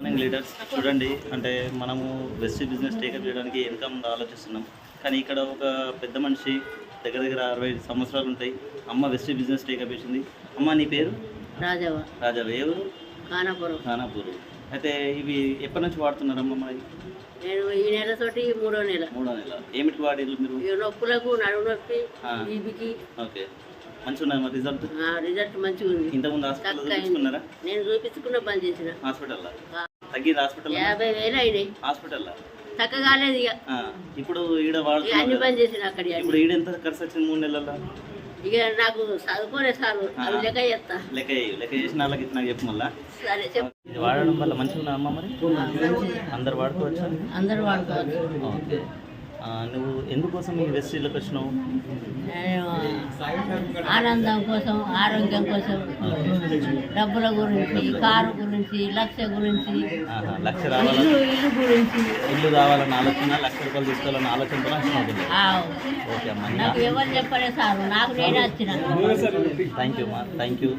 Morning leaders చూడండి, అంటే మనము బెస్ట్ బిజినెస్ టేకప్ చేయడానికి వెనక ముందు ఆలోచిస్తున్నాం. కానీ ఇక్కడ ఒక పెద్ద మనిషి దగ్గర దగ్గర 65 సంవత్సరాలు ఉంటాయి. అమ్మ బెస్ట్ బిజినెస్ టేకప్ చేసింది. అమ్మ నీ పేరు? రాజవ్వ. రాజావా? ఏ ఊరు? ఖానాపురం. ఖానాపూర్. అయితే ఇవి ఎప్పటి నుంచి వాడుతున్నారమ్మ? మరి నేను ఈ నెలతోటి మూడో నెల. మూడో నెల. ఏమిటి వాడిర్రు మీరు? ఈ నొప్పులకు నడుము నొప్పి బీపీకి. ఓకే, మంచిగా ఉన్నాయి మరి రిజల్ట్? రిజల్ట్ మంచిగా ఉంది. ఇంతకుముందు హాస్పిటల్ చూపించుకున్నారా? నేను చూపించుకున్న పని చేసిన హాస్పిటల్లో తగ్గింది? హాస్పిటల్ 50,000 అయినాయి. హాస్పిటల్లో తగ్గగాలేదు ఇక. ఇప్పుడు ఈడ అన్ని వాడుతున్నారు. పని చేసిన అక్కడ. ఇప్పుడు ఈడ ఎంత ఖర్చు వచ్చింది 3 నెలల్లో? ఇక నాకు చదువుకోలే సార్, అవి లెక్క చేస్తా. లెక్క చేసిన వాళ్ళకి నాకు చెప్పు మళ్ళా. సరే చెప్పు. ఇది వాడడం వల్ల మంచిగా ఉందా అమ్మ? మరి అందరు వాడుకోవచ్చా? అందరూ వాడుకోవచ్చు. ఓకే. నువ్వు ఎందుకోసం ఈ వెస్టీలోకి వచ్చినావు? నేను ఆనందం కోసం, ఆరోగ్యం కోసం, డబ్బుల గురించి, కారు గురించి, లక్ష గురించి, లక్ష రావాలని, ఇల్లు గురించి, ఇల్లు కావాలన్న ఆలోచన, లక్ష రూపాయలు తీసుకోవాలన్న ఆలోచనతో వచ్చినవుతుంది. ఓకే అమ్మా, నాకు ఎవరు చెప్పలే సార్, నాకు నేనే వచ్చిన. థ్యాంక్ యూ అమ్మా, థ్యాంక్ యూ.